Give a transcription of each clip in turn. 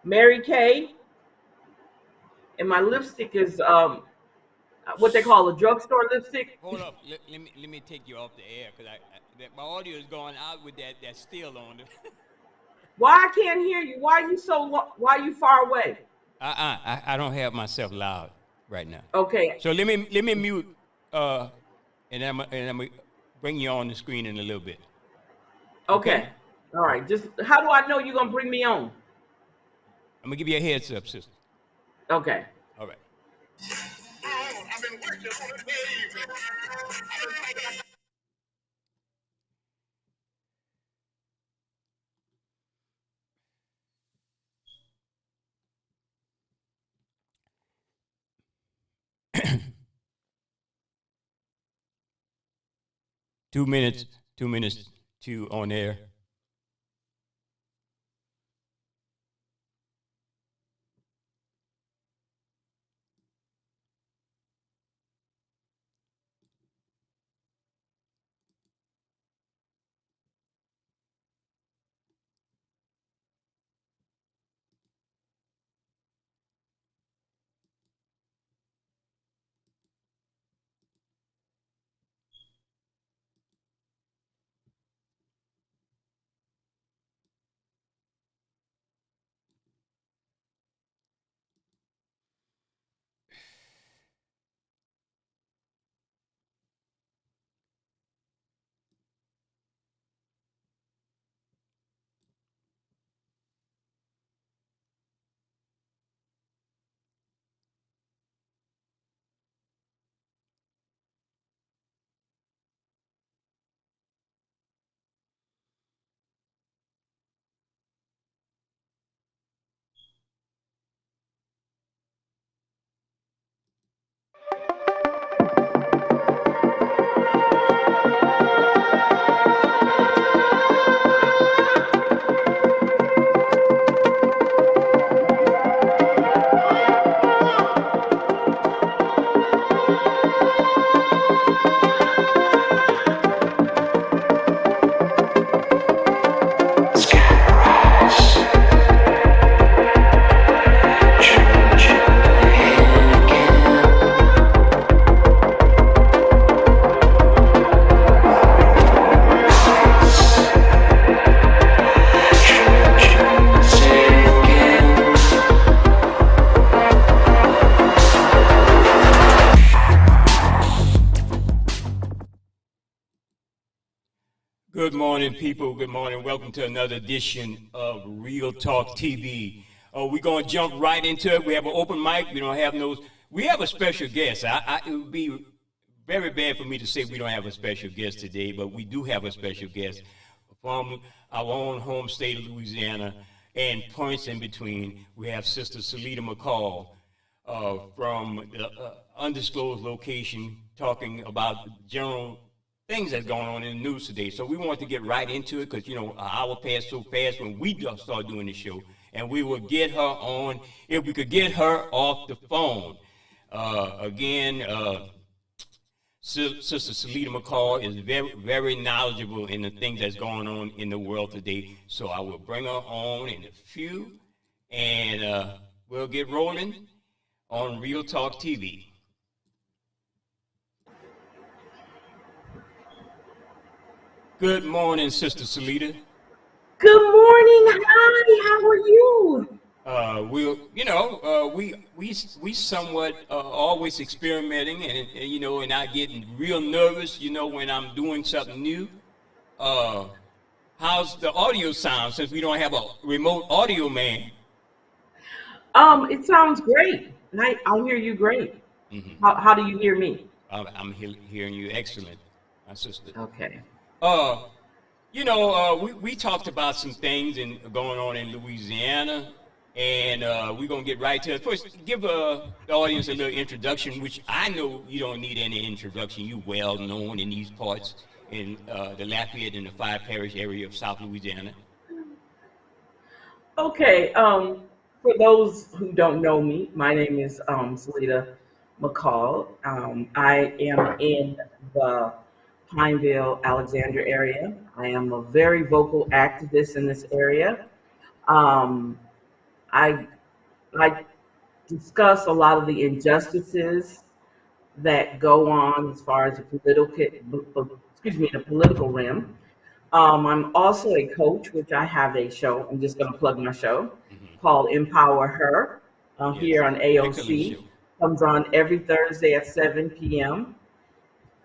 Mary Kay, and my lipstick is what they call a drugstore lipstick. Hold up. Let me take you off the air because my audio is going out with that still on. Why I can't hear you? Why you so? Why you far away? I don't have myself loud right now. Okay, So let me mute uh and I'm gonna bring you on the screen in a little bit. Okay? okay, all All right. right. Just how do I know you're gonna bring me on? I'm gonna give you a heads up, sister. Okay. All right. 2 minutes, 2 minutes to on air. Good morning, people. Good morning. Welcome to another edition of Real Talk TV. We're going to jump right into it. We have an open mic. We don't have no. We have a special guest. It would be very bad for me to say we don't have a special guest today, but we do have a special guest from our own home state of Louisiana and points in between. We have Sister Salita McCall from the undisclosed location talking about general things that's going on in the news today. So we want to get right into it because, you know, an hour passed so fast when we start doing the show. And we will get her on, if we could get her off the phone. Again, Sister Salita McCall is very, very knowledgeable in the things that's going on in the world today. So I will bring her on in a few, and we'll get rolling on Real Talk TV. Good morning, Sister Salita. Good morning. Hi. How are you? We somewhat always experimenting and you know, and I getting real nervous, you know, when I'm doing something new. Uh, how's the audio sound since we don't have a remote audio man? It sounds great. I hear you great. Hmm. How do you hear me? I'm hearing you excellent, my sister. Okay. Uh, we talked about some things going on in Louisiana, and we're gonna get right to it. First, give the audience a little introduction, which I know you don't need any introduction. You well known in these parts in the Lafayette and the Five Parish area of South Louisiana. Okay. For those who don't know me, my name is Selita McCall. I am in the Pineville, Alexandria area. I am a very vocal activist in this area. Um, I I discuss a lot of the injustices that go on as far as the the political realm. I'm also a coach, which I have a show. I'm just going to plug my show Hmm. called Empower Her Yes, here on excellent AOC. show. Comes on every Thursday at 7 p.m.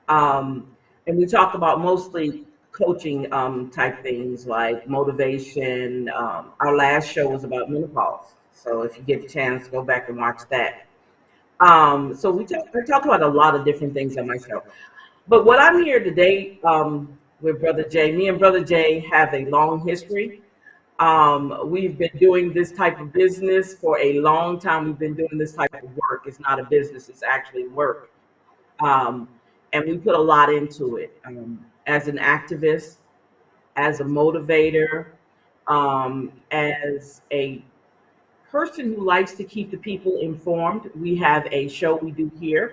Um, and we talk about mostly coaching type things like motivation. Our last show was about menopause. So if you get a chance, go back and watch that. So I talk about a lot of different things on my show. But what I'm here today with Brother Jay, me and Brother Jay have a long history. We've been doing this type of business for a long time. We've been doing this type of work. It's not a business, it's actually work. Um, and we put a lot into it as an activist, as a motivator, as a person who likes to keep the people informed. We have a show we do here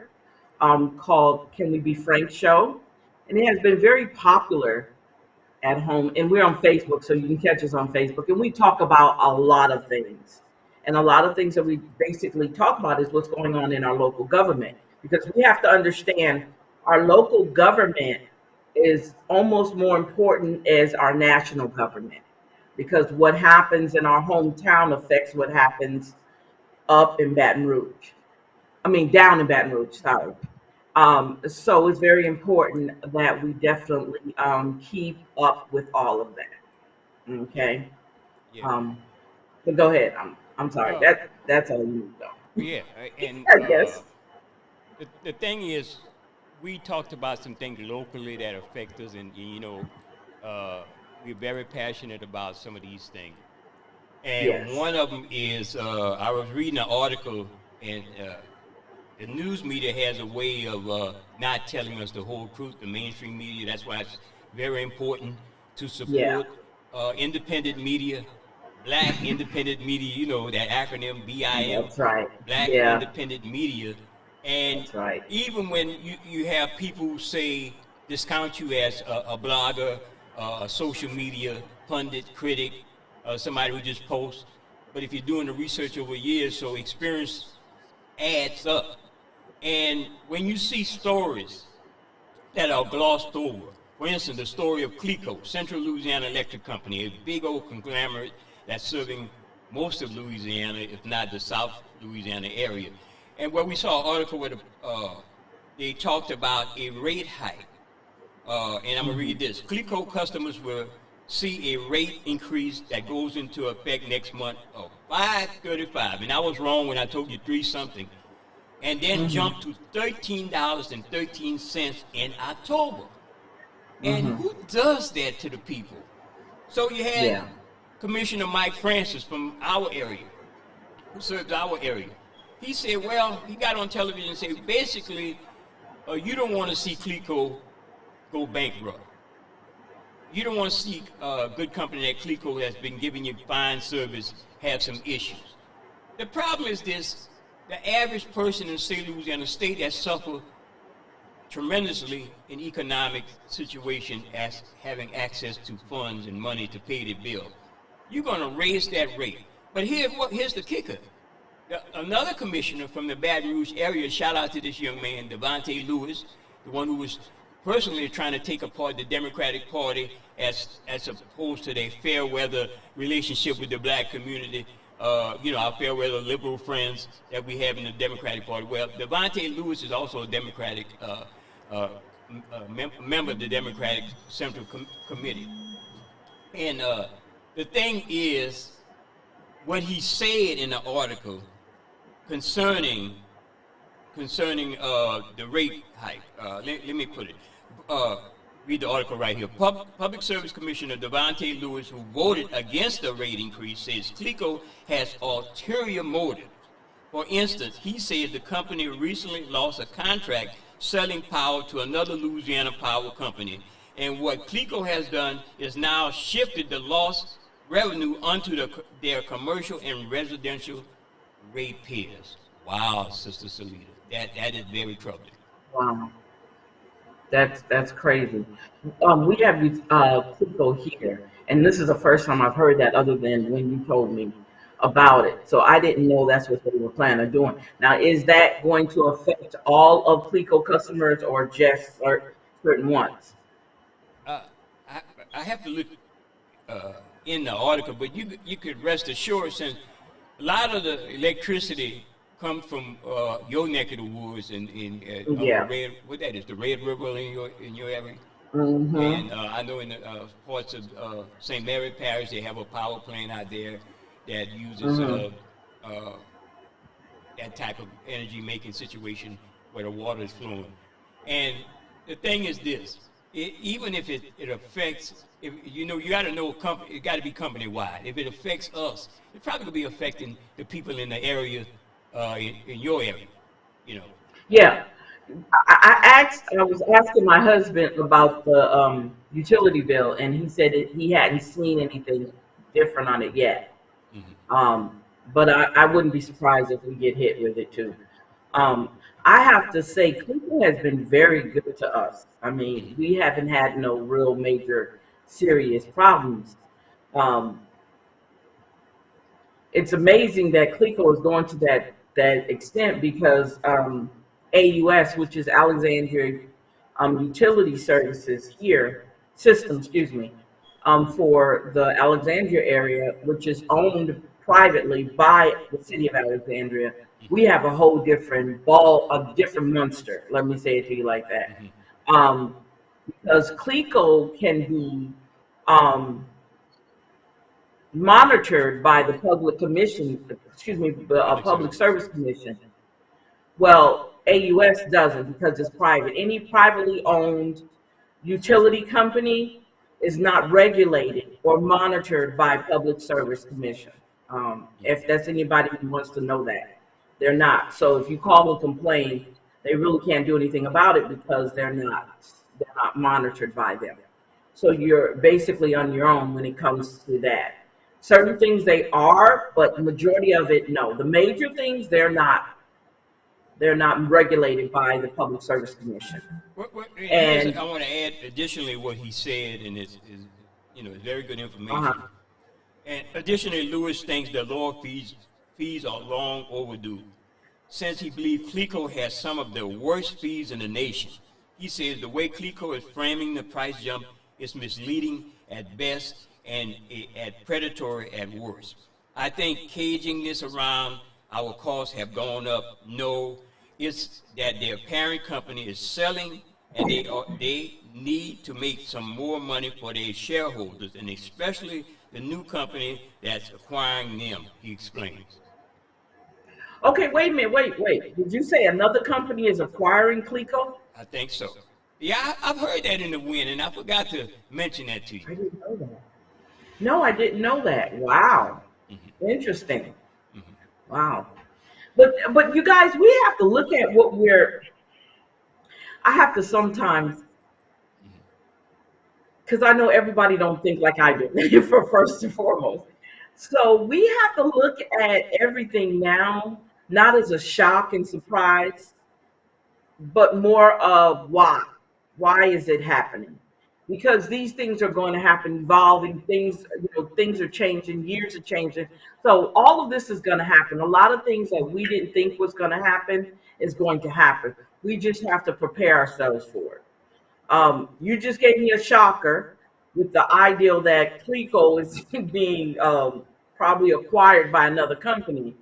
called Can We Be Frank Show. And it has been very popular at home. And we're on Facebook, so you can catch us on Facebook. And we talk about a lot of things. And a lot of things that we basically talk about is what's going on in our local government. Because we have to understand our local government is almost more important as our national government. Because what happens in our hometown affects what happens up in Baton Rouge. I mean, down in Baton Rouge, sorry. So it's very important that we definitely keep up with all of that. Yeah, Okay. yeah. Um, but go ahead. I'm sorry. Well, That's all you know. yeah, and I guess. the thing is, we talked about some things locally that affect us, and uh, we're very passionate about some of these things. And Yes. one of them is I was reading an article, and the news media has a way of not telling us the whole truth. The mainstream media. That's why it's very important to Yeah. support independent media, black independent media. You know that acronym BIM, That's right. black Yeah. independent media. And That's right. even when you have people who say discount you as a blogger, a social media pundit, critic, somebody who just posts, but if you're doing the research over years, so experience adds up. And when you see stories that are glossed over, for instance, the story of CLECO, Central Louisiana Electric Company, a big old conglomerate that's serving most of Louisiana, if not the South Louisiana area. And where we saw an article where they talked about a rate hike. And I'm going to Hmm. read this. CLECO customers will see a rate increase that goes into effect next month of 5.35. And I was wrong when I told you 3 something, and then Hmm. jumped to $13.13 in October. And Hmm. who does that to the people? So you had Yeah. Commissioner Mike Francis from our area, who serves our area. He said, well, he got on television and said, basically, you don't want to see CLECO go bankrupt. You don't want to see a good company that CLECO has been giving you fine service have some issues. The problem is this: the average person in the state of Louisiana, a state that suffered tremendously in economic situation as having access to funds and money to pay their bill, you're going to raise that rate. But here's the kicker. Another commissioner from the Baton Rouge area, shout out to this young man, Devontae Lewis, the one who was personally trying to take apart the Democratic Party as opposed to their fair weather relationship with the black community. Our fair weather liberal friends that we have in the Democratic Party. Well, Devontae Lewis is also a Democratic uh, member of the Democratic Central Committee. And the thing is, what he said in the article concerning the rate hike. Let me put it. Uh, Read the article right here. Public Service Commissioner Devontae Lewis, who voted against the rate increase, says CLECO has ulterior motives. For instance, he said the company recently lost a contract selling power to another Louisiana power company. And what CLECO has done is now shifted the lost revenue onto their commercial and residential ratepayers. Wow, Sister Salida, that is very troubling. Wow. That's crazy. We have these Clico here, and this is the first time I've heard that, other than when you told me. about it. So I didn't know that's what they were planning on doing. Now, is that going to affect all of Clico customers or just certain ones? Uh, I I have to look in the article, but you could rest assured since a lot of the electricity comes from your neck of the woods in on the Yeah. red what that is the Red River in your area. Mm-hmm. And I know in the parts of St. Mary Parish, they have a power plant out there that uses Mm-hmm. uh, that type of energy making situation where the water is flowing. And the thing is this, even if it affects, if, you know, you got to know, it got to be company wide. If it affects us, it's probably going to be affecting the people in the area, in your area, you know. Yeah. I was asking my husband about the utility bill, and he said that he hadn't seen anything different on it yet. Hmm. Um, but I wouldn't be surprised if we get hit with it too. Um, I have to say, Cleveland has been very good to us. I mean, Hmm. we haven't had no real major serious problems. Um, it's amazing that Clico is going to that extent because AUS, which is Alexandria Utility Services here, system, excuse me, for the Alexandria area, which is owned privately by the city of Alexandria. We have a whole different a different monster. Let me say it to you like that. Hmm. Um, because Clico can be um, monitored by the public commission, excuse me, the Public public services. service commission. Well, AUS doesn't because it's private. Any privately owned utility company is not regulated or monitored by public service commission. If that's anybody who wants to know that, they're not. So if you call and complain, they really can't do anything about it because they're not monitored by them. So you're basically on your own when it comes to that. Certain things they are, but the majority of it, no. The major things they're not regulated by the Public Service Commission. And here's And I want to add additionally what he said, and is you know it's very good uh-huh. information. And additionally, Lewis thinks the lower fees are long overdue, since he believes Clico has some of the worst fees in the nation. He says the way Clico is framing the price jump is misleading at best and at predatory at worst. I think caging this around our costs have gone up. No, it's that their parent company is selling and they need to make some more money for their shareholders and especially the new company that's acquiring them, he explains. Okay, wait a minute, wait. Did you say another company is acquiring Clico? I think so. Yeah, I've heard that in the wind, and I forgot to mention that to you. I didn't know that. No, I didn't know that. Wow. Hmm. Interesting. Hmm. Wow. But you guys, we have to look at what we're I have to sometimes because I know everybody don't think like I do for first and foremost. So we have to look at everything now, not as a shock and surprise, but more of why. Why is it happening? Because these things are going to happen, evolving things. Things are changing, years are changing. So all of this is going to happen. A lot of things that we didn't think was going to happen is going to happen. We just have to prepare ourselves for it. You just gave me a shocker with the ideal that Clico is being probably acquired by another company.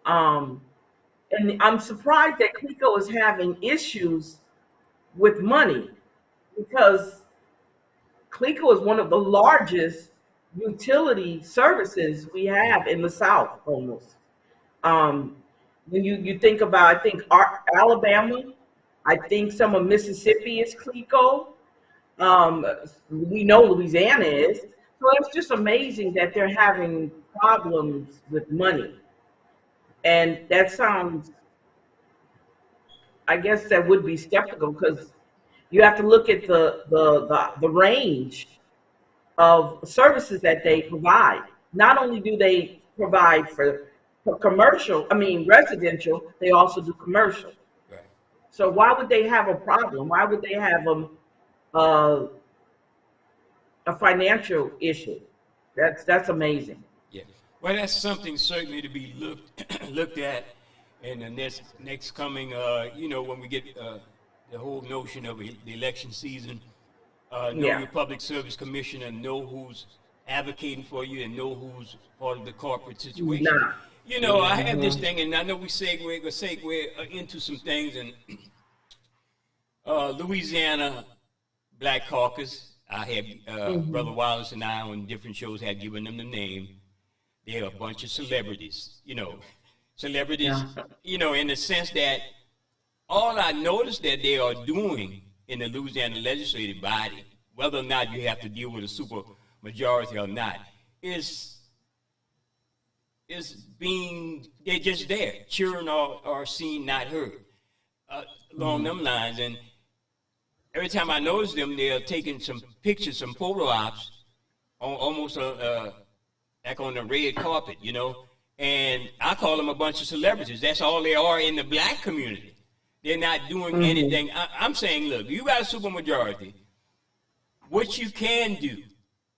Um, and I'm surprised that Clico is having issues with money because Clico is one of the largest utility services we have in the South almost. Um, when you think about, I think Alabama, I think some of Mississippi is Clico. Um, we know Louisiana is. So it's just amazing that they're having problems with money. And that sounds, I guess that would be skeptical because you have to look at the range of services that they provide. Not only do they provide for commercial, I mean residential, they also do commercial. Right. So why would they have a problem? Why would they have uh, a financial issue? That's amazing. Yeah. Well, that's something certainly to be looked at in the next coming. When we get the whole notion of the election season, know Yeah. your public service commissioner, know who's advocating for you, and know who's part of the corporate situation. Nah. I have this Hmm. thing, and I know we segue into some things, and Louisiana Black Caucus. I have Brother Hmm. Wallace and I on different shows have given them the name. They're a bunch of celebrities, celebrities, Yeah. in the sense that all I noticed that they are doing in the Louisiana legislative body, whether or not you have to deal with a super majority or not, is they're just there, cheering or seen, not heard, along Hmm. them lines. And every time I notice them, they're taking some pictures, some photo ops, almost like on the red carpet. And I call them a bunch of celebrities. That's all they are in the black community. They're not doing Hmm. anything. I'm saying, look, you got a supermajority. What you can do,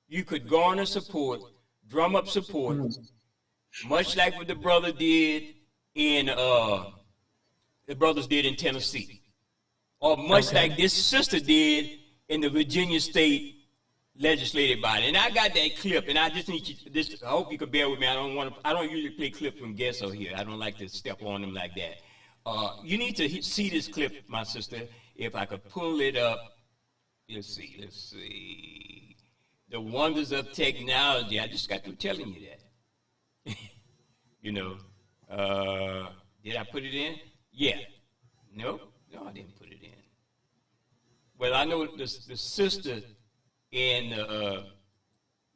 you could garner support, drum up support, much like what the brothers did in Tennessee, or much Okay. like this sister did in the Virginia State legislative body. And I got that clip, and I just need you. I hope you could bear with me. I don't usually play clips from guests over here. I don't like to step on them like that. You need to see this clip, my sister. If I could pull it up. Let's see. The wonders of technology. I just got through telling you that. you know. Did I put it in? Yeah. No, I didn't put it in. Well, I know the sister in the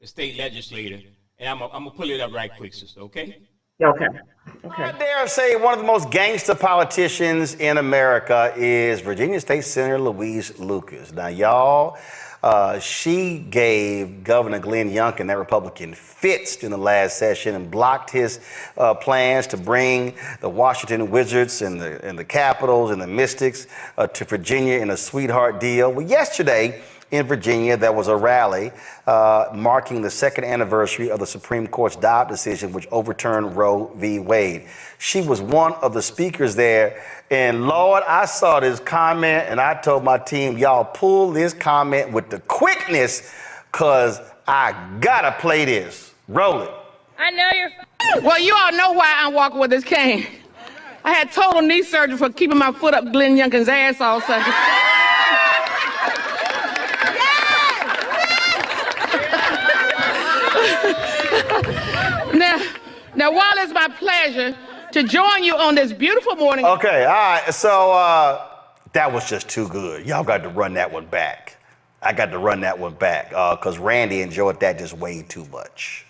state legislator, and I'm gonna pull it up right quick, sister. Okay? Okay. I Okay. dare say one of the most gangster politicians in America is Virginia State Senator Louise Lucas. Now, y'all, she gave Governor Glenn Youngkin, that Republican, fits in the last session and blocked his plans to bring the Washington Wizards and the Capitals and the Mystics to Virginia in a sweetheart deal. Well, yesterday, in Virginia, there was a rally marking the second anniversary of the Supreme Court's Dobbs decision, which overturned Roe v. Wade. She was one of the speakers there. And Lord, I saw this comment and I told my team, y'all pull this comment with the quickness because I gotta play this. Roll it. I know you're. Well, you all know why I'm walking with this cane. I had total knee surgery for keeping my foot up Glenn Youngkin's ass all Sunday. Now, while it's my pleasure to join you on this beautiful morning. Okay, all right. So that was just too good. Y'all got to run that one back. I got to run that one back because Randy enjoyed that just way too much.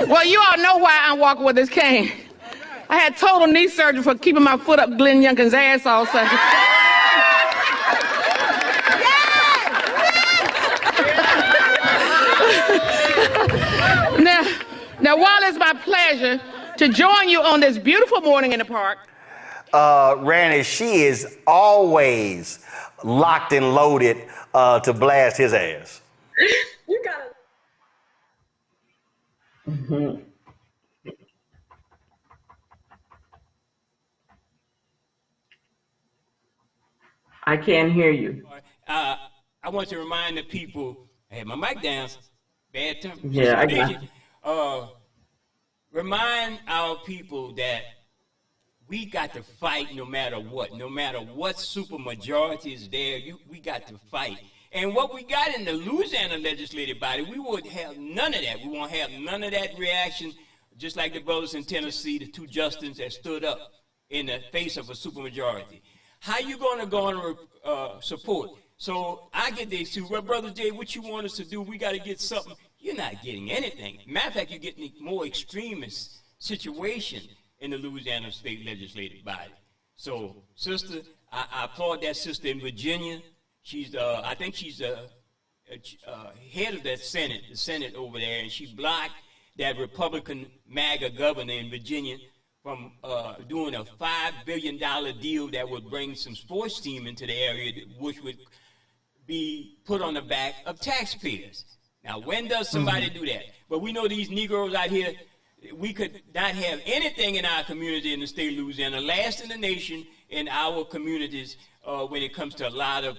Well, you all know why I'm walking with this cane. I had total knee surgery for keeping my foot up Glenn Youngkin's ass all Sunday. Now, while it's my pleasure to join you on this beautiful morning in the park. Randy, she is always locked and loaded to blast his ass. You gotta. Hmm. I can't hear you. I want to remind the people. I had my mic down. Bad temper. Yeah, I got. Remind our people that we got to fight no matter what. No matter what supermajority is there, we got to fight. And what we got in the Louisiana legislative body, we would have none of that. We won't have none of that reaction, just like the brothers in Tennessee, the two Justins that stood up in the face of a supermajority. How you going to go and support? So I get these two. Well, Brother Jay, what you want us to do, we got to get something. You're not getting anything. Matter of fact, you're getting a more extremist situation in the Louisiana state legislative body. So, sister, I applaud that sister in Virginia. She's, I think she's head of that Senate, the Senate over there, and she blocked that Republican MAGA governor in Virginia from doing a $5 billion deal that would bring some sports team into the area, which would be put on the back of taxpayers. Now, when does somebody do that? But we know these Negroes out here, we could not have anything in our community in the state of Louisiana, last in the nation in our communities when it comes to a lot of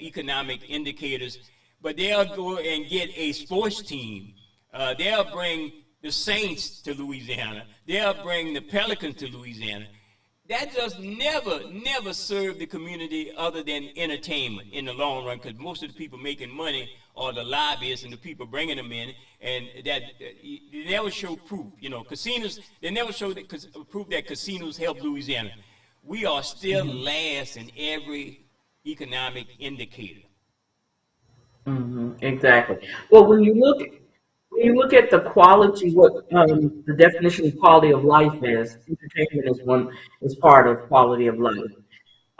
economic indicators. But they'll go and get a sports team. They'll bring the Saints to Louisiana. They'll bring the Pelicans to Louisiana. That just never served the community other than entertainment in the long run, because most of the people making money are the lobbyists and the people bringing them in, and that they never show proof. Casinos, they never show proof that casinos help Louisiana. We are still last in every economic indicator. Exactly. Well, when you look at the quality, what the definition of quality of life is, entertainment is part of quality of life.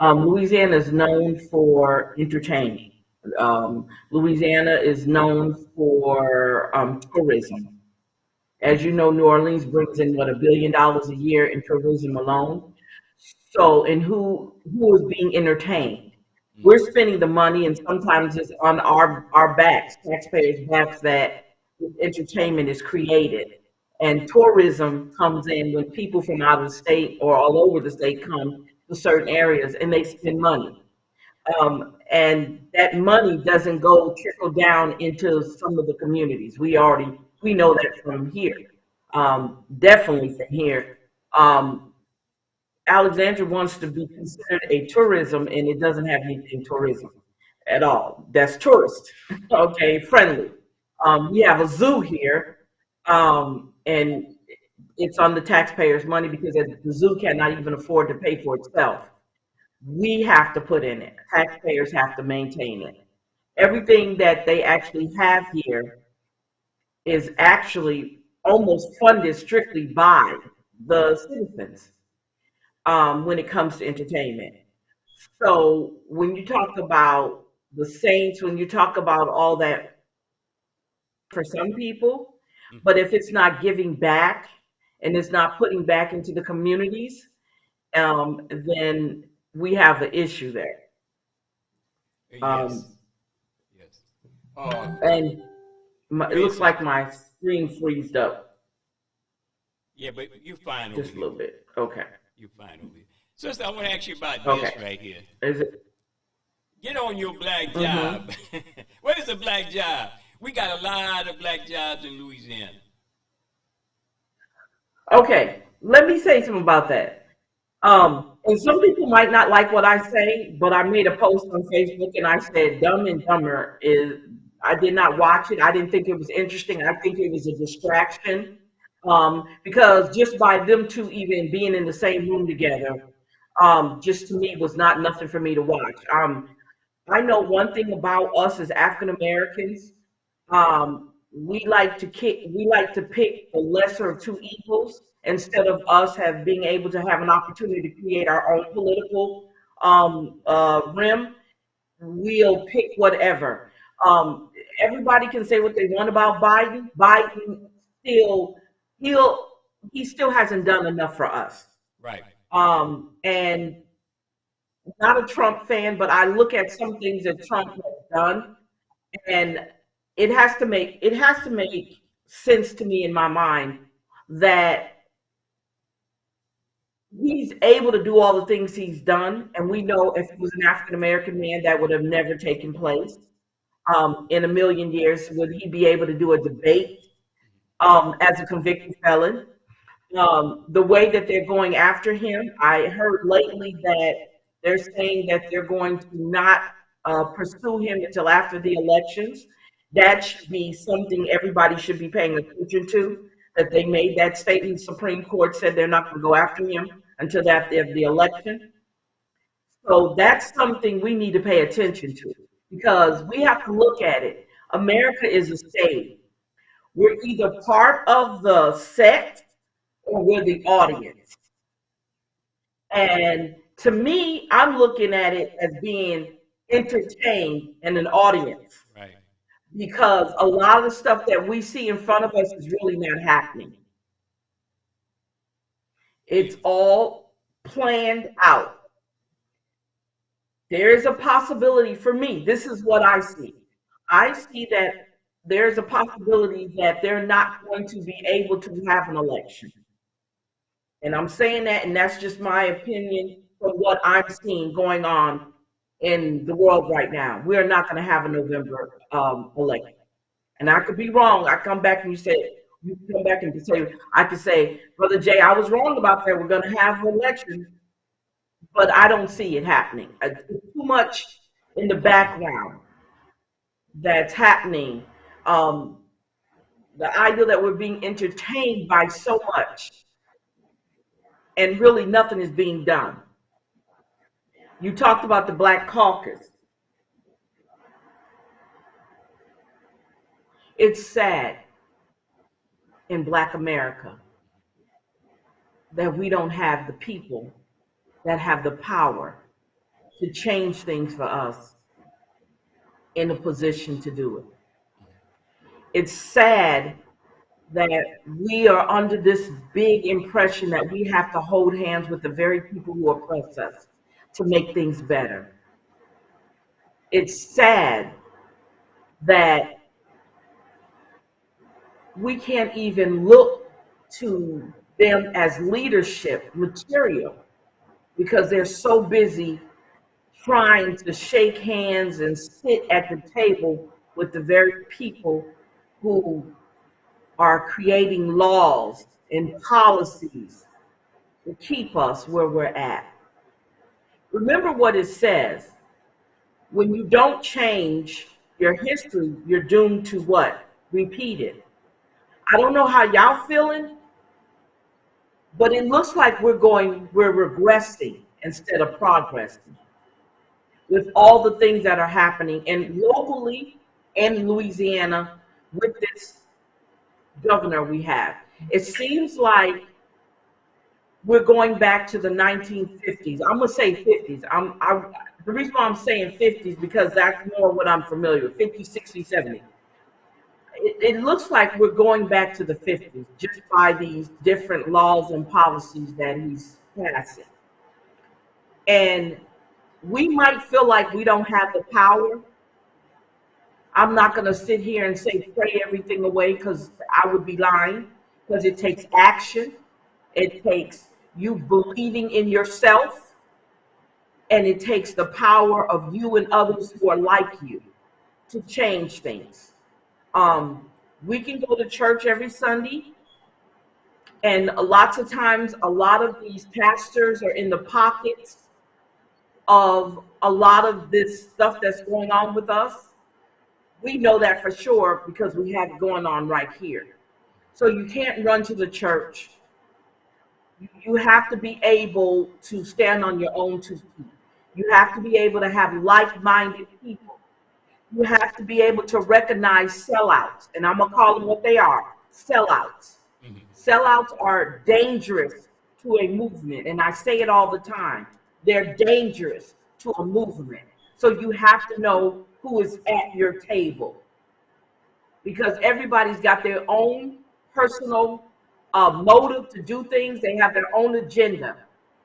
Louisiana is known for entertaining. Louisiana is known for tourism. As you know, New Orleans brings in what $1 billion a year in tourism alone. So, and who is being entertained? We're spending the money, and sometimes it's on our backs, taxpayers' backs, that entertainment is created. And tourism comes in when people from out of the state or all over the state come to certain areas and they spend money. And that money doesn't go trickle down into some of the communities. We know that from here, definitely from here. Um, Alexandria wants to be considered a tourism, and it doesn't have anything tourism at all. That's tourist, okay, friendly. We have a zoo here, and it's on the taxpayers' money because the zoo cannot even afford to pay for itself. We have to put in it. Taxpayers have to maintain it. Everything that they actually have here is actually almost funded strictly by the citizens when it comes to entertainment. So when you talk about the Saints, when you talk about all that for some people, but if it's not giving back and it's not putting back into the communities, then we have an issue there. Yes, Um, yes. Uh, and Go it ahead, looks like sister. my screen freezed up Yeah, but you're fine over just a here. little bit. Okay. You're fine over here. Sister, I want to ask you about this Okay. right here. Is it? Get on your black Mm-hmm. job. What is a black job? We got a lot of black jobs in Louisiana. Okay. Let me say something about that. And some people might not like what I say, but I made a post on Facebook and I said Dumb and Dumber is, I did not watch it. I didn't think it was interesting. I think it was a distraction. Because just by them two even being in the same room together, just to me was not nothing for me to watch. I know one thing about us as African Americans. We like to pick the lesser of two evils instead of us have being able to have an opportunity to create our own political rim. We'll pick whatever. Um, Everybody can say what they want about Biden. Biden still he'll he still hasn't done enough for us. Right. And not a Trump fan, but I look at some things that Trump has done, and it has to make sense to me in my mind that he's able to do all the things he's done, and we know if he was an African American man, that would have never taken place. In a million years, would he be able to do a debate as a convicted felon? The way that they're going after him, I heard lately that they're saying that they're going to not pursue him until after the elections. That should be something everybody should be paying attention to. That they made that statement. The Supreme Court said they're not going to go after him until after the election. So that's something we need to pay attention to because we have to look at it. America is a stage. We're either part of the set or we're the audience. And to me, I'm looking at it as being entertained and an audience Right. because a lot of the stuff that we see in front of us is really not happening. You, It's all planned out. There is a possibility for me. This is what I see. I see that there's a possibility that they're not going to be able to have an election. And I'm saying that, and that's just my opinion from what I'm seeing going on in the world right now. We're not going to have a November election. And I could be wrong. I come back and you come back and say, I could say, Brother Jay, I was wrong about that. We're going to have an election, but I don't see it happening. There's too much in the background that's happening. Um, the idea that we're being entertained by so much and really nothing is being done. You talked about the Black Caucus. It's sad in Black America that we don't have the people that have the power to change things for us in a position to do it. It's sad that we are under this big impression that we have to hold hands with the very people who oppress us to make things better. It's sad that we can't even look to them as leadership material because they're so busy trying to shake hands and sit at the table with the very people who are creating laws and policies to keep us where we're at. Remember what it says. When you don't change your history, you're doomed to what? Repeat it. I don't know how y'all feeling, but it looks like we're regressing instead of progressing with all the things that are happening and locally in Louisiana with this governor we have. It seems like we're going back to the 1950s. I'm gonna say 50s. The reason why I'm saying 50s because that's more what I'm familiar with. 50, 60, 70. It looks like we're going back to the 50s just by these different laws and policies that he's passing. And we might feel like we don't have the power. I'm not going to sit here and say pray everything away because I would be lying, because it takes action. It takes you believing in yourself, and it takes the power of you and others who are like you to change things. We can go to church every Sunday, and lots of times, a lot of these pastors are in the pockets of a lot of this stuff that's going on with us. We know that for sure because we have it going on right here. So you can't run to the church. You have to be able to stand on your own 2 feet. You have to be able to have like-minded people. You have to be able to recognize sellouts, and I'm gonna call them what they are: sellouts. Mm-hmm. Sellouts are dangerous to a movement, and I say it all the time. They're dangerous to a movement. So you have to know who is at your table, because everybody's got their own personal motive to do things. They have their own agenda.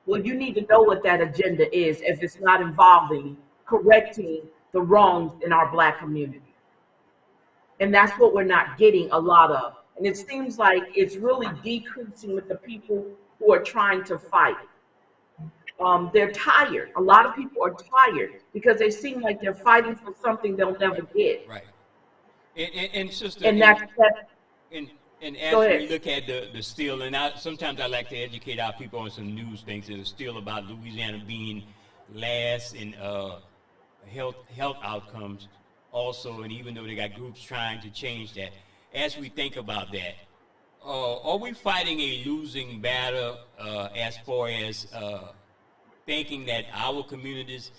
Well, you need to know what that agenda is if it's not involving correcting the wrongs in our Black community. And that's what we're not getting a lot of. And it seems like it's really decreasing with the people who are trying to fight. They're tired. A lot of people are tired because they seem like they're fighting for something they'll never get. Right. And sister, and as we look at the still, and sometimes I like to educate our people on some news things that are still about Louisiana being last in health outcomes also, and even though they got groups trying to change that, as we think about that, are we fighting a losing battle as far as thinking that our communities,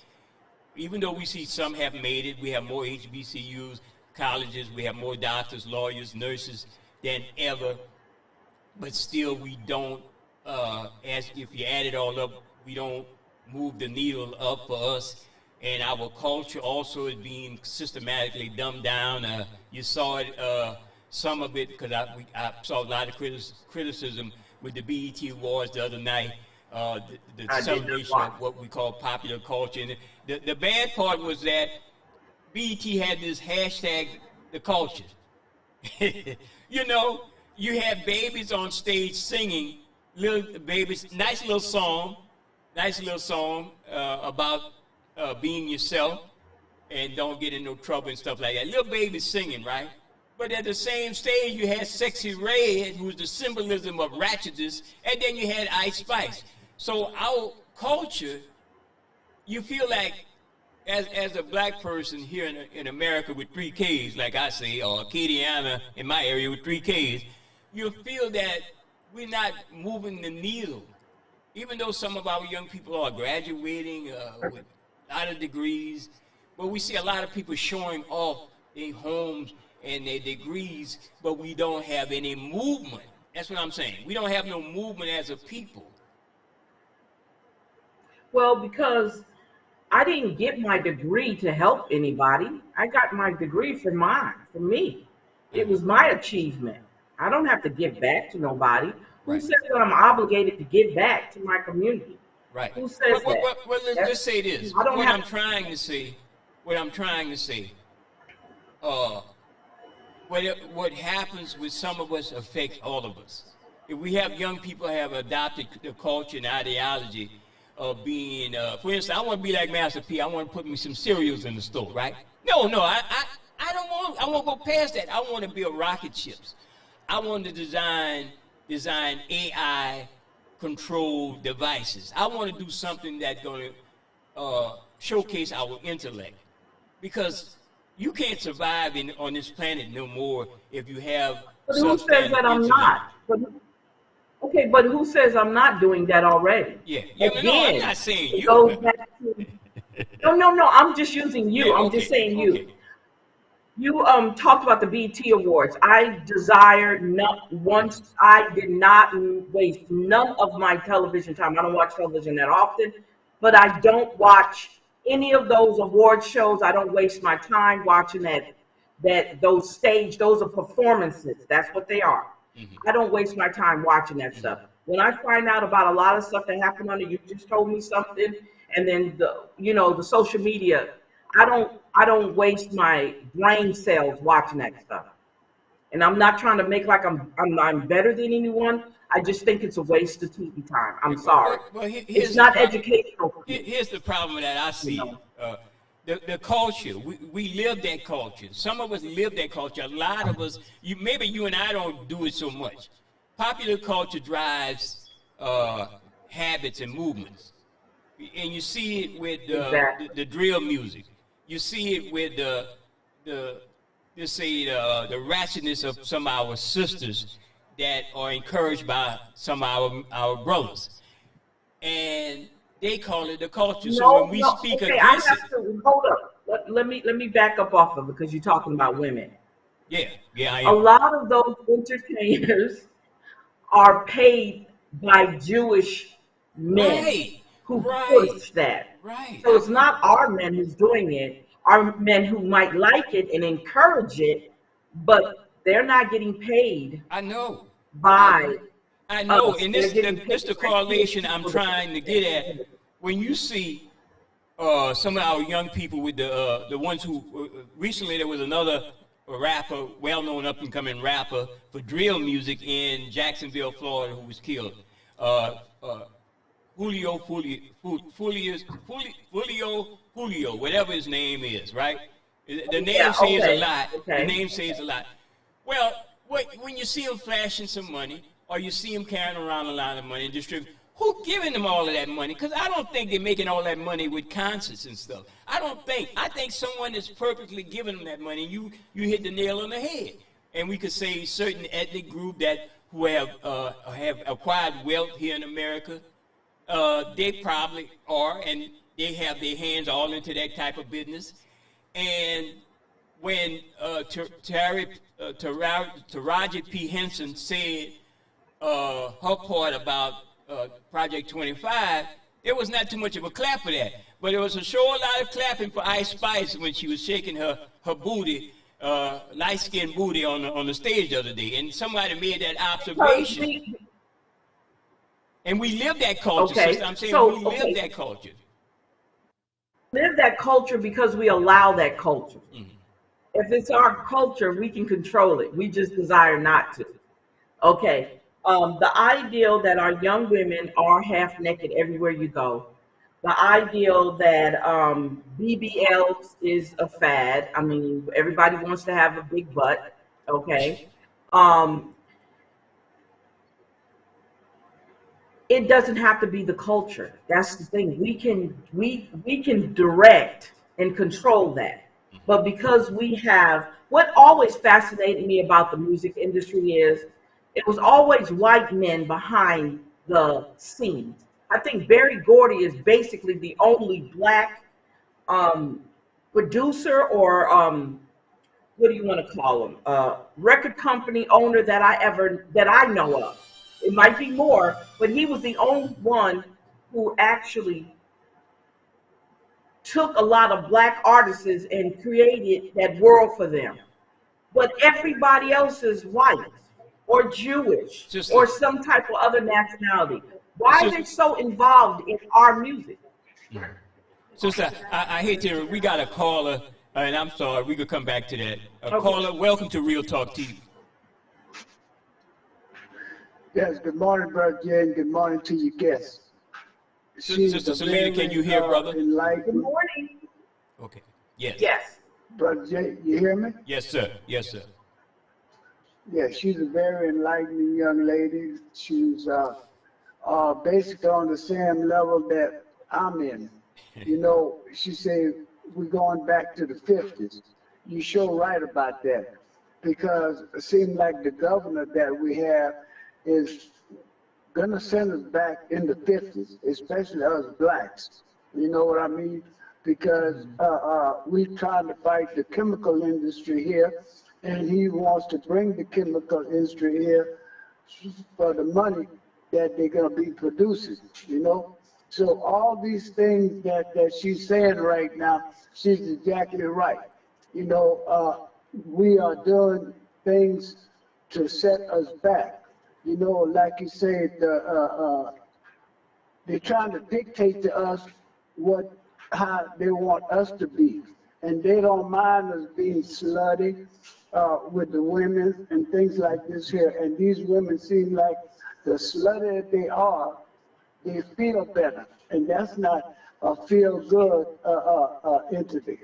even though we see some have made it, we have more HBCUs, colleges, we have more doctors, lawyers, nurses than ever, but still we don't, as if you add it all up, we don't move the needle up for us. And our culture also is being systematically dumbed down. You saw it, some of it, because I saw a lot of criticism with the BET Awards the other night, the celebration of what we call popular culture. And the bad part was that BET had this hashtag, the culture. You know, you have babies on stage singing, little babies, nice little song about being yourself and don't get in no trouble and stuff like that. Little babies singing, right? But at the same stage, you had Sexy Red, who's the symbolism of ratchetness, and then you had Ice Spice. So our culture, you feel like, as a black person here in America with 3 Ks, like I say, or Acadiana in my area with 3 Ks, you feel that we're not moving the needle. Even though some of our young people are graduating with a lot of degrees, but we see a lot of people showing off their homes and their degrees, but we don't have any movement. That's what I'm saying. We don't have no movement as a people. Well, because I didn't get my degree to help anybody. I got my degree for me. It was my achievement. I don't have to give back to nobody. Who Right. says that I'm obligated to give back to my community? Right. Who says that? Well, let's say this. I don't What have I'm trying to say, uh, what happens with some of us affects all of us. If we have young people have adopted the culture and ideology of being, for instance, I want to be like Master P. I want to put me some cereals in the store, right? No, I don't want. I won't go past that. I want to build rocket ships. I want to design AI controlled devices. I want to do something that's going to showcase our intellect, because you can't survive on this planet no more if you have. But who says that I'm not? Okay, but who says I'm not doing that already? Yeah. Again, No, I'm not saying it you. goes back to, no. I'm just using you. Yeah, I'm okay, just saying you. okay. You talked about the BET Awards. I desire not once. I did not waste none of my television time. I don't watch television that often, but I don't watch any of those award shows. I don't waste my time watching those are performances. That's what they are. I don't waste my time watching that stuff. When I find out about a lot of stuff that happened on it, you just told me something, and then the social media. I don't waste my brain cells watching that stuff. And I'm not trying to make like I'm better than anyone. I just think it's a waste of TV time. I'm sorry. It's not educational for me. Here's the problem that I see. know. The culture, we live that culture. Some of us live that culture. A lot of us, maybe you and I don't do it so much. Popular culture drives habits and movements. And you see it with Exactly. the drill music. You see it with the ratchetness of some of our sisters that are encouraged by some of our brothers. And they call it the culture. So when we speak Okay, against I have to hold up. Let me back up off of it, because you're talking about women. it, yeah, I A am. lot of those entertainers are paid by Jewish men Right, who right, push that. right. So it's not our men who's doing it, our men who might like it and encourage it, but they're not getting paid I know. by I know, us. and They're this getting this the paid by correlation I'm people trying to get at. When you see some of our young people with the ones who recently there was another rapper, well-known up-and-coming rapper for drill music in Jacksonville, Florida, who was killed. Uh, uh, Julio, whatever his name is, right? The name Yeah, says a okay. lot. The Okay. name says a lot. Well, when you see him flashing some money, or you see him carrying around a lot of money and distributing, who giving them all of that money? Because I don't think they're making all that money with concerts and stuff. I think someone is purposely giving them that money. You hit the nail on the head. And we could say certain ethnic group that who have acquired wealth here in America, they probably are, and they have their hands all into that type of business. And when Taraji P. Henson said her part about Project 25, there was not too much of a clap for that. But there was a sure lot of clapping for Ice Spice when she was shaking her booty, light-skinned booty on the stage the other day. And somebody made that observation. And we live that culture, Okay, sister. I'm saying so, we live okay. that culture. Live that culture because we allow that culture. If it's our culture, we can control it. We just desire not to. Okay. The ideal that our young women are half naked everywhere you go. The ideal that BBLs is a fad. I mean, everybody wants to have a big butt. Okay. Um, it doesn't have to be the culture. That's the thing. We can direct and control that. But because we have what always fascinated me about the music industry is it was always white men behind the scenes. I think Barry Gordy is basically the only black um, producer or what do you want to call him? Record company owner that I know of. It might be more, but he was the only one who actually took a lot of black artists and created that world for them. But everybody else is white or Jewish Sister, or some type of other nationality. Why are sister, they so involved in our music? sister, I hate to. We got a caller, and I'm sorry. We could come back to that. A Okay. caller, welcome to Real Talk TV. Yes, good morning, Brother Jay, and good morning to your guests. She's Sister a Salita, can you very hear, brother? Good enlightened. morning. Okay. Yes. Yes. Brother Jay, you hear me? Yes, sir. Yes, sir. Yeah, she's a very enlightened young lady. She's basically on the same level that I'm in. You know, she said we're going back to the 50s. You sure right about that because it seems like the governor that we have is going to send us back in the 50s, especially us blacks. You know what I mean? Because we're trying to fight the chemical industry here, and he wants to bring the chemical industry here for the money that they're going to be producing, you know? So all these things that she's saying right now, she's exactly right. You know, we are doing things to set us back. You know, like you said, they're trying to dictate to us what how they want us to be, and they don't mind us being slutty with the women and things like this here. And these women seem like the slutty that they feel better, and that's not a feel good entity,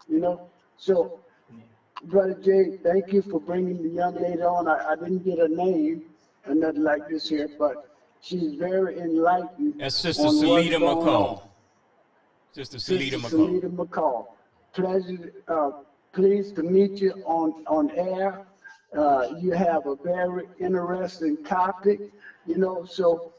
you know. So, Brother Jay, thank you for bringing the young lady on. I didn't get a name or nothing like this here, but she's very enlightened That's Sister on what's Salita going on. McCall. Sister Salita Sister McCall. Salita McCall, pleasure, pleased to meet you on air. You have a very interesting topic, you know, so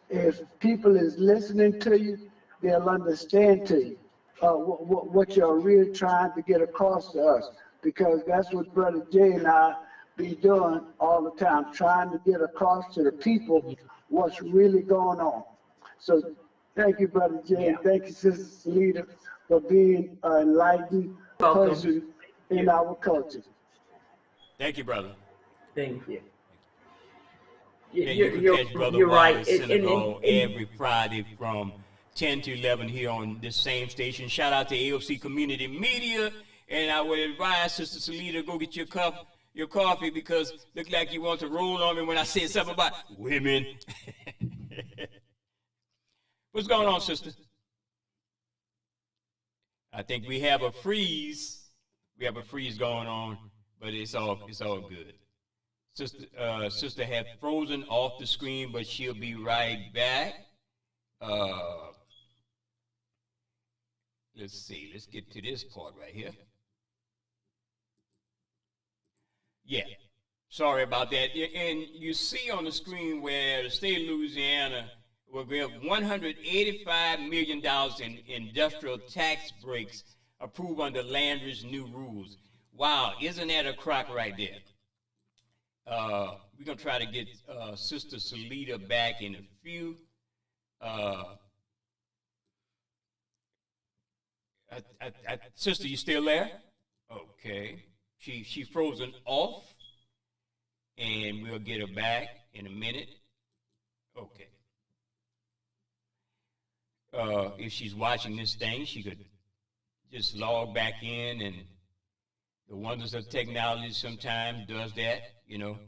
if people is listening to you, they'll understand to you what you're really trying to get across to us, because that's what Brother Jay and I be doing all the time, trying to get across to the people what's really going on. So thank you, Brother Jay, and thank you, Sister Salita, for being an enlightened Welcome. person in our culture. Thank you, brother. Thank you. Yeah, you can You're catch Brother you're right. Wallace Senegal every Friday from 10 to 11 here on this same station. Shout out to AOC Community Media. And I would advise Sister Salita, go get your coffee, because look like you want to roll on me when I said something about women. What's going on, sister? I think we have a freeze. We have a freeze going on, but it's all good. Sister had frozen off the screen, but she'll be right back. Let's see. Let's get to this part right here. Yeah. Sorry about that. And you see on the screen where the state of Louisiana will give $185 million in industrial tax breaks approved under Landry's new rules. Wow, isn't that a crock right there? We're going to try to get Sister Salita back in a few. Sister, you still there? Okay. She's frozen off, and we'll get her back in a minute. Okay. If she's watching this thing, she could just log back in and The wonders of technology sometimes does that, you know.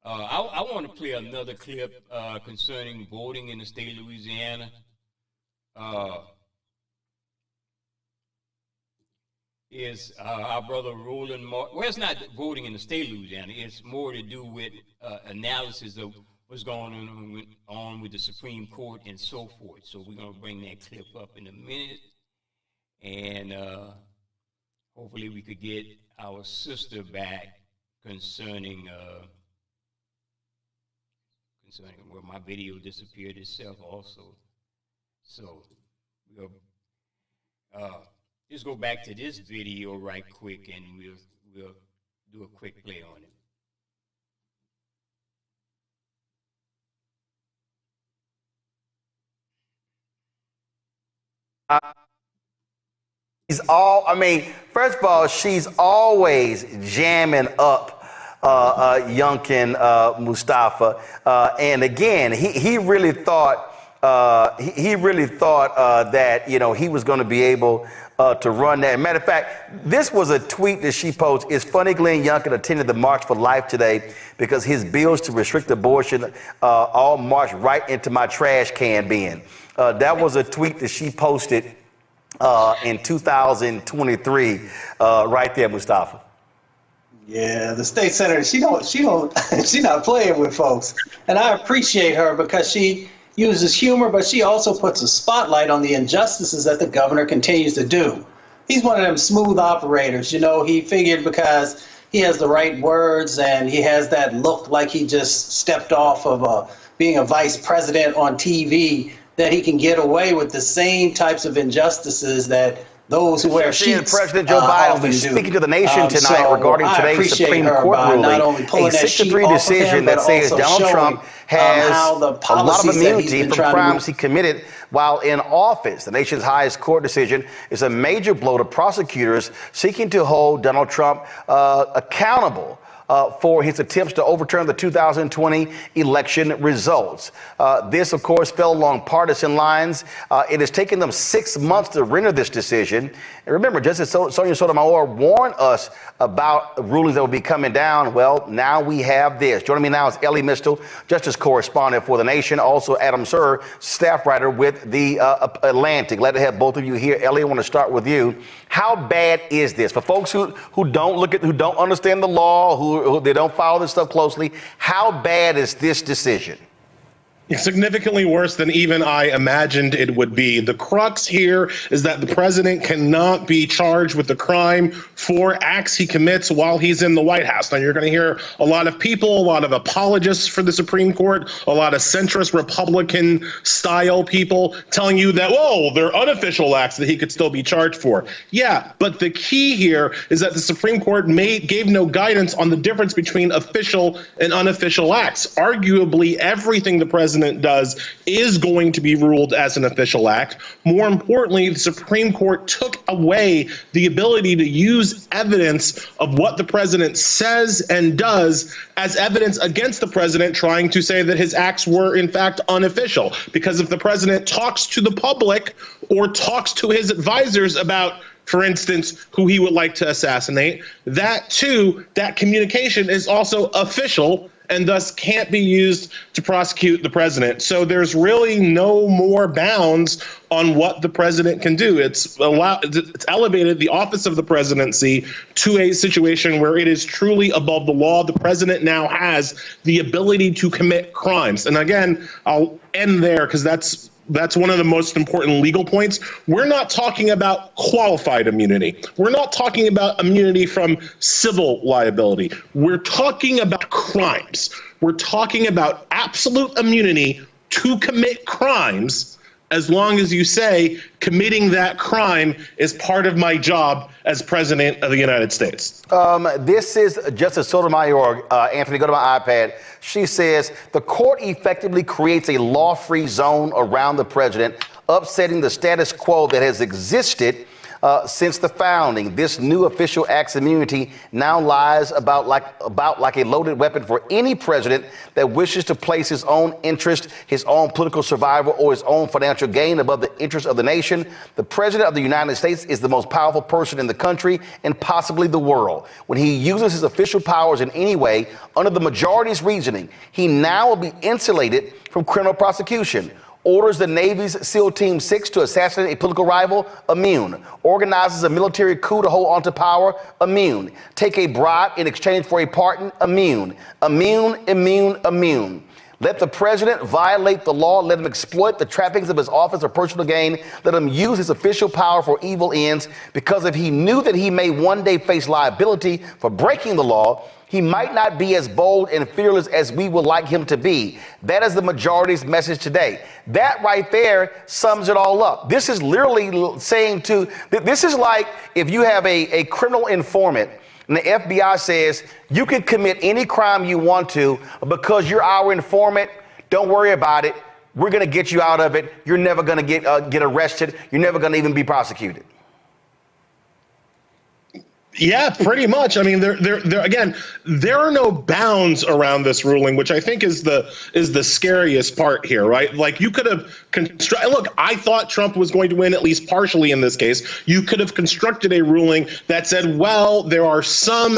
I want to play another clip concerning voting in the state of Louisiana. Is our brother Roland Martin. Well, it's not voting in the state of Louisiana. It's more to do with analysis of what's going on with the Supreme Court and so forth. So we're going to bring that clip up in a minute. And hopefully we could get our sister back concerning well, my video disappeared itself also. So we'll just go back to this video right quick, and we'll do a quick play on it. First of all, she's always jamming up Youngkin Mustafa, and again, he really thought that he was going to be able to run that. Matter of fact, this was a tweet that she posted. It's funny Glenn Youngkin attended the March for Life today because his bills to restrict abortion all marched right into my trash can bin. That was a tweet that she posted in 2023, right there, Mustafa. Yeah, the state senator, she's not playing with folks. And I appreciate her because she uses humor, but she also puts a spotlight on the injustices that the governor continues to do. He's one of them smooth operators. He figured because he has the right words and he has that look like he just stepped off of being a vice president on TV, that he can get away with the same types of injustices that those who wear sheets President Joe Biden will be speaking to the nation tonight regarding today's Supreme Court ruling, a 6-3 decision that says Donald Trump has a lot of immunity from crimes he committed while in office. The nation's highest court decision is a major blow to prosecutors seeking to hold Donald Trump accountable for his attempts to overturn the 2020 election results. This, of course, fell along partisan lines. It has taken them 6 months to render this decision. And remember, Justice Sonia Sotomayor warned us about rulings that will be coming down. Well, now we have this. Joining me now is Ellie Mistel, Justice Correspondent for The Nation. Also, Adam Sir, staff writer with The Atlantic. Glad to have both of you here. Ellie, I want to start with you. How bad is this? For folks who don't understand the law, who they don't follow this stuff closely, how bad is this decision? It's significantly worse than even I imagined it would be. The crux here is that the president cannot be charged with the crime for acts he commits while he's in the White House. Now, you're going to hear a lot of people, a lot of apologists for the Supreme Court, a lot of centrist Republican style people telling you that, whoa, they're unofficial acts that he could still be charged for. Yeah, but the key here is that the Supreme Court gave no guidance on the difference between official and unofficial acts. Arguably, everything the president does is going to be ruled as an official act. More importantly, the Supreme Court took away the ability to use evidence of what the president says and does as evidence against the president trying to say that his acts were in fact unofficial. Because if the president talks to the public or talks to his advisors about, for instance, who he would like to assassinate, that communication is also official and thus can't be used to prosecute the president. So there's really no more bounds on what the president can do. It's elevated the office of the presidency to a situation where it is truly above the law. The president now has the ability to commit crimes. And again, I'll end there because that's one of the most important legal points. We're not talking about qualified immunity. We're not talking about immunity from civil liability. We're talking about crimes. We're talking about absolute immunity to commit crimes as long as you say committing that crime is part of my job as president of the United States. This is Justice Sotomayor. Anthony, go to my iPad. She says the court effectively creates a law-free zone around the president, upsetting the status quo that has existed since the founding. This new official acts immunity now lies about like a loaded weapon for any president that wishes to place his own interest, his own political survival, or his own financial gain above the interest of the nation. The president of the United States is the most powerful person in the country and possibly the world. When he uses his official powers in any way, under the majority's reasoning, he now will be insulated from criminal prosecution. Orders the Navy's SEAL Team 6 to assassinate a political rival, immune. Organizes a military coup to hold onto power, immune. Take a bribe in exchange for a pardon, immune. Immune, immune, immune. Let the president violate the law. Let him exploit the trappings of his office or personal gain. Let him use his official power for evil ends, because if he knew that he may one day face liability for breaking the law, he might not be as bold and fearless as we would like him to be. That is the majority's message today. That right there sums it all up. This is literally saying this is like if you have a criminal informant and the FBI says you can commit any crime you want to because you're our informant. Don't worry about it. We're going to get you out of it. You're never going to get arrested. You're never going to even be prosecuted. Yeah, pretty much. I mean, there are no bounds around this ruling, which I think is the scariest part here, right? Like, you could have look, I thought Trump was going to win at least partially in this case. You could have constructed a ruling that said, well, there are some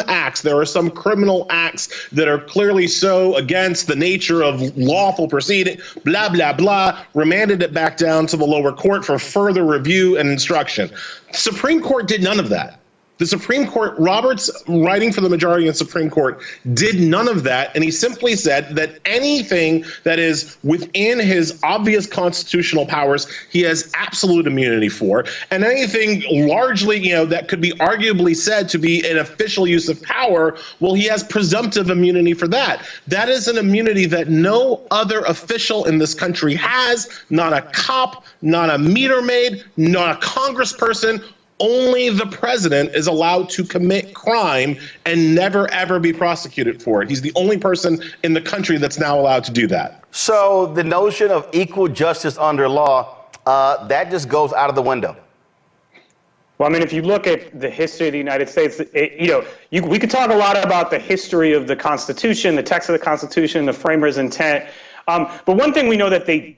criminal acts that are clearly so against the nature of lawful proceeding, blah, blah, blah, remanded it back down to the lower court for further review and instruction. The Supreme Court did none of that. The Supreme Court, Roberts, writing for the majority in the Supreme Court, did none of that, and he simply said that anything that is within his obvious constitutional powers, he has absolute immunity for, and anything largely, that could be arguably said to be an official use of power, well, he has presumptive immunity for that. That is an immunity that no other official in this country has, not a cop, not a meter maid, not a congressperson. Only the president is allowed to commit crime and never, ever be prosecuted for it. He's the only person in the country that's now allowed to do that. So the notion of equal justice under law, that just goes out of the window. Well, I mean, if you look at the history of the United States, we could talk a lot about the history of the Constitution, the text of the Constitution, the framers' intent. But one thing we know that they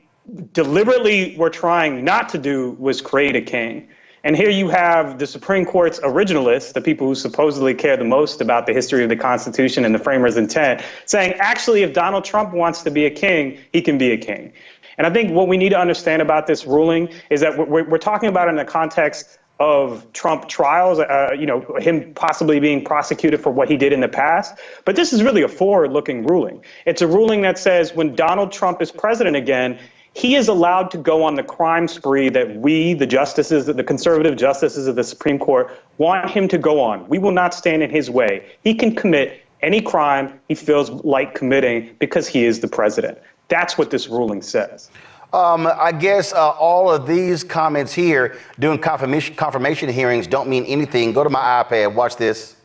deliberately were trying not to do was create a king. And here you have the Supreme Court's originalists, the people who supposedly care the most about the history of the Constitution and the framers' intent, saying, actually, if Donald Trump wants to be a king, he can be a king. And I think what we need to understand about this ruling is that we're talking about it in the context of Trump trials, him possibly being prosecuted for what he did in the past. But this is really a forward-looking ruling. It's a ruling that says when Donald Trump is president again, he is allowed to go on the crime spree that we, the justices, the conservative justices of the Supreme Court, want him to go on. We will not stand in his way. He can commit any crime he feels like committing because he is the president. That's what this ruling says. I guess all of these comments here during confirmation hearings don't mean anything. Go to my iPad. Watch this.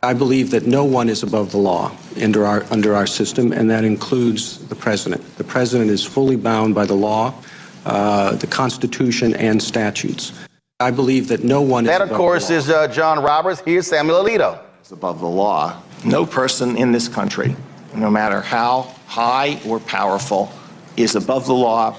I believe that no one is above the law under our system, and that includes the president. The president is fully bound by the law, the Constitution, and statutes. I believe that no one is above the law. That, of course, is John Roberts. Here's Samuel Alito. It's above the law. No person in this country, no matter how high or powerful, is above the law.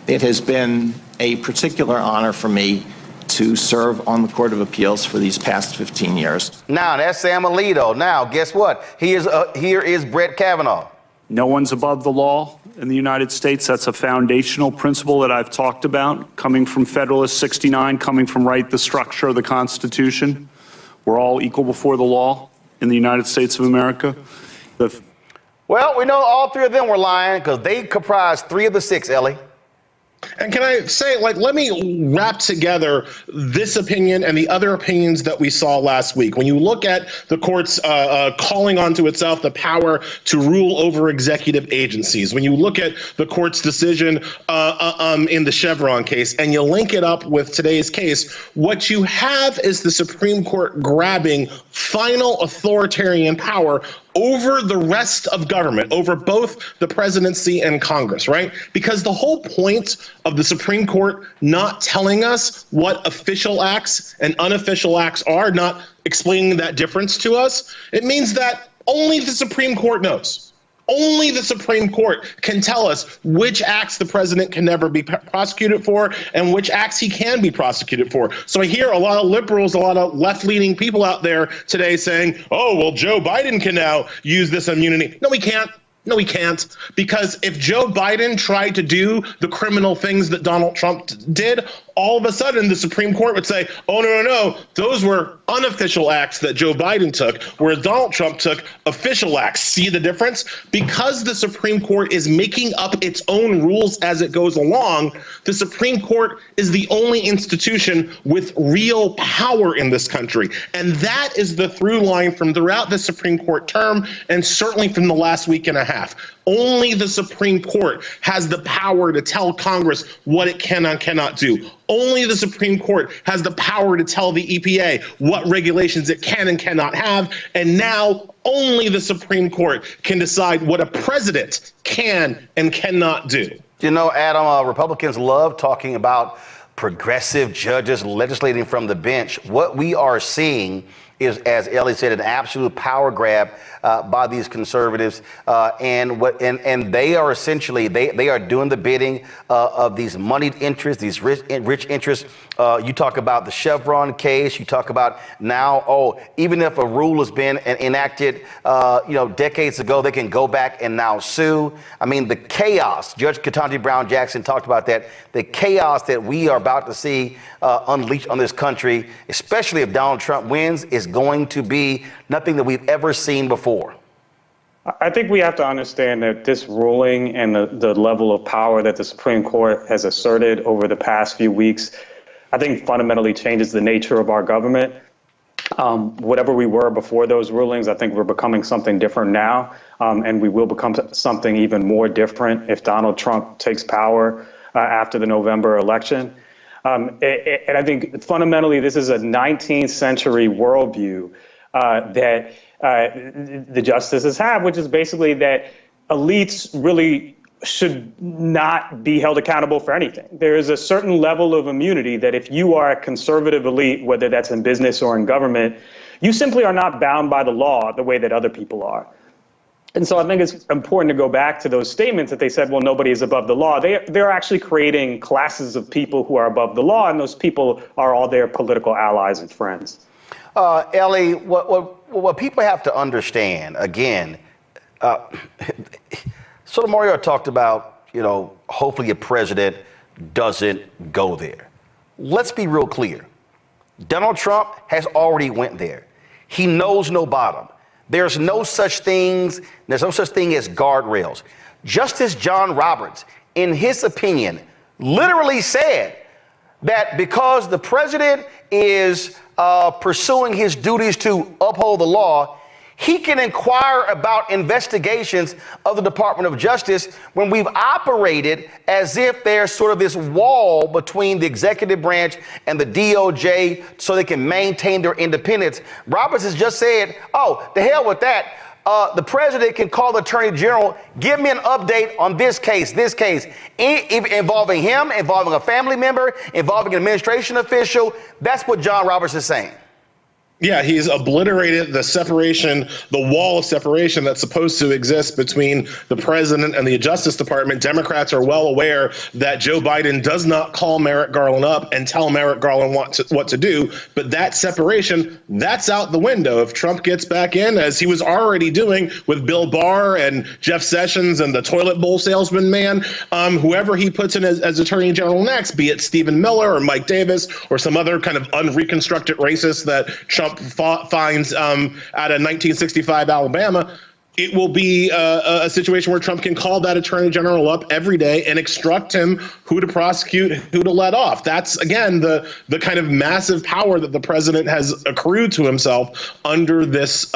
It has been a particular honor for me to serve on the Court of Appeals for these past 15 years. Now, that's Sam Alito. Now, guess what? Here is Brett Kavanaugh. No one's above the law in the United States. That's a foundational principle that I've talked about, coming from Federalist 69, coming from the structure of the Constitution. We're all equal before the law in the United States of America. Well, we know all three of them were lying because they comprise 3 of the 6, Ellie. And can I say, let me wrap together this opinion and the other opinions that we saw last week. When you look at the court's calling onto itself the power to rule over executive agencies, when you look at the court's decision in the Chevron case, and you link it up with today's case, what you have is the Supreme Court grabbing final authoritarian power over the rest of government, over both the presidency and Congress, right? Because the whole point of the Supreme Court not telling us what official acts and unofficial acts are, not explaining that difference to us, it means that only the Supreme Court knows. Only the Supreme Court can tell us which acts the president can never be prosecuted for and which acts he can be prosecuted for. So I hear a lot of liberals, a lot of left-leaning people out there today saying, oh, well, Joe Biden can now use this immunity. No, he can't. No, he can't. Because if Joe Biden tried to do the criminal things that Donald Trump did, all of a sudden the Supreme Court would say, oh, no, those were unofficial acts that Joe Biden took, whereas Donald Trump took official acts. See the difference? Because the Supreme Court is making up its own rules as it goes along, the Supreme Court is the only institution with real power in this country. And that is the through line from throughout the Supreme Court term, and certainly from the last week and a half. Only the Supreme Court has the power to tell Congress what it can and cannot do. Only the Supreme Court has the power to tell the EPA what regulations it can and cannot have. And now only the Supreme Court can decide what a president can and cannot do. You know, Adam, Republicans love talking about progressive judges legislating from the bench. What we are seeing is, as Ellie said, an absolute power grab by these conservatives, and they are essentially they are doing the bidding of these moneyed interests, these rich interests. You talk about the Chevron case. You talk about now, even if a rule has been enacted, decades ago, they can go back and now sue. I mean, the chaos. Judge Ketanji Brown Jackson talked about that. The chaos that we are about to see unleashed on this country, especially if Donald Trump wins, is going to be nothing that we've ever seen before. I think we have to understand that this ruling and the level of power that the Supreme Court has asserted over the past few weeks, I think fundamentally changes the nature of our government. Whatever we were before those rulings, I think we're becoming something different now, and we will become something even more different if Donald Trump takes power after the November election. And I think fundamentally this is a 19th century worldview that the justices have, which is basically that elites really should not be held accountable for anything. There is a certain level of immunity that if you are a conservative elite, whether that's in business or in government, you simply are not bound by the law the way that other people are. And so I think it's important to go back to those statements that they said, well, nobody is above the law. They're actually creating classes of people who are above the law, and those people are all their political allies and friends. Ellie, what people have to understand, again, Sotomayor talked about, hopefully a president doesn't go there. Let's be real clear. Donald Trump has already went there. He knows no bottom. There's no such thing as guardrails. Justice John Roberts, in his opinion, literally said that because the president is pursuing his duties to uphold the law, he can inquire about investigations of the Department of Justice when we've operated as if there's sort of this wall between the executive branch and the DOJ so they can maintain their independence. Roberts has just said, the hell with that. The president can call the attorney general, give me an update on this case, involving him, involving a family member, involving an administration official. That's what John Roberts is saying. Yeah, he's obliterated the separation, the wall of separation that's supposed to exist between the president and the Justice Department. Democrats are well aware that Joe Biden does not call Merrick Garland up and tell Merrick Garland what to do. But that separation, that's out the window if Trump gets back in, as he was already doing with Bill Barr and Jeff Sessions and the toilet bowl salesman man, whoever he puts in as attorney general next, be it Stephen Miller or Mike Davis or some other kind of unreconstructed racist that Trump finds out of 1965 Alabama, it will be a situation where Trump can call that attorney general up every day and instruct him who to prosecute, who to let off. That's, again, the kind of massive power that the president has accrued to himself under this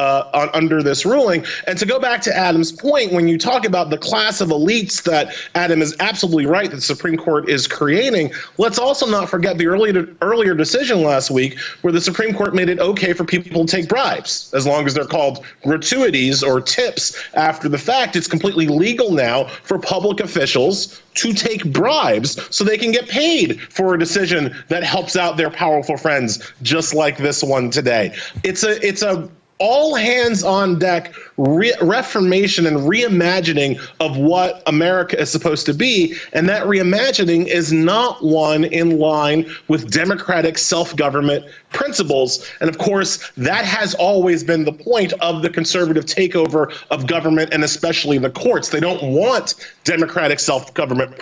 ruling. And to go back to Adam's point, when you talk about the class of elites that Adam is absolutely right that the Supreme Court is creating, let's also not forget the earlier decision last week where the Supreme Court made it okay for people to take bribes, as long as they're called gratuities or tips after the fact. It's completely legal now for public officials to take bribes so they can get paid for a decision that helps out their powerful friends, just like this one today. It's a all hands on deck reformation and reimagining of what America is supposed to be. And that reimagining is not one in line with democratic self-government principles. And of course, that has always been the point of the conservative takeover of government, and especially the courts. They don't want democratic self-government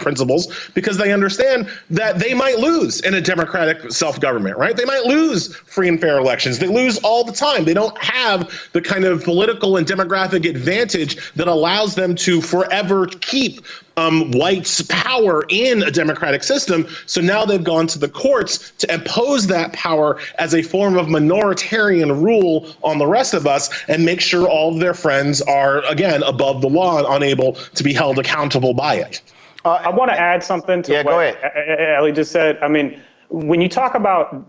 principles because they understand that they might lose in a democratic self-government, right? They might lose free and fair elections. They lose all the time. They don't have the kind of political and demographic advantage that allows them to forever keep whites' power in a democratic system. So now they've gone to the courts to impose that power as a form of minoritarian rule on the rest of us and make sure all of their friends are, again, above the law and unable to be held accountable by it. I want to add something to what Ellie just said. I mean, when you talk about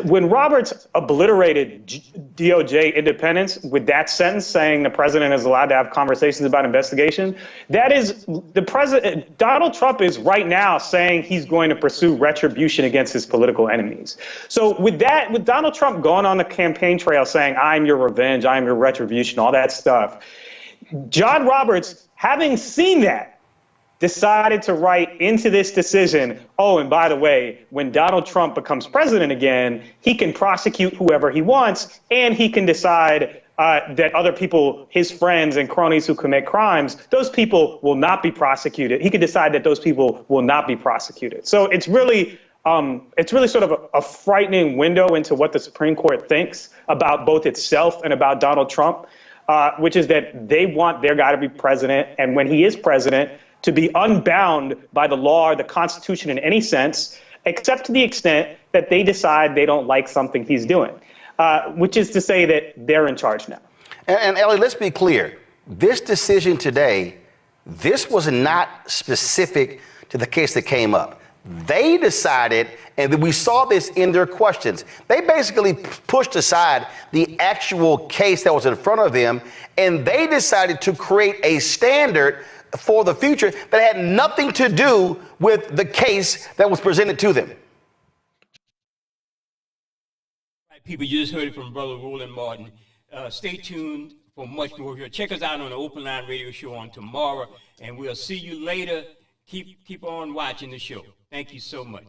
when Roberts obliterated DOJ independence with that sentence saying the president is allowed to have conversations about investigation, that is the president. Donald Trump is right now saying he's going to pursue retribution against his political enemies. So with that, with Donald Trump going on the campaign trail saying, I'm your revenge, I'm your retribution, all that stuff, John Roberts, having seen that, decided to write into this decision, oh, and by the way, when Donald Trump becomes president again, he can prosecute whoever he wants, and he can decide that other people, his friends and cronies who commit crimes, those people will not be prosecuted. He can decide that those people will not be prosecuted. So it's really sort of a frightening window into what the Supreme Court thinks about both itself and about Donald Trump, which is that they want their guy to be president, and when he is president, to be unbound by the law or the Constitution in any sense, except to the extent that they decide they don't like something he's doing, which is to say that they're in charge now. And Ellie, let's be clear. This decision today, this was not specific to the case that came up. They decided, and we saw this in their questions, they basically pushed aside the actual case that was in front of them, and they decided to create a standard for the future that had nothing to do with the case that was presented to them. Right, people, you just heard it from Brother Roland Martin. Stay tuned for much more here. Check us out on the Open Line Radio Show on tomorrow, and we'll see you later. Keep on watching the show. Thank you so much.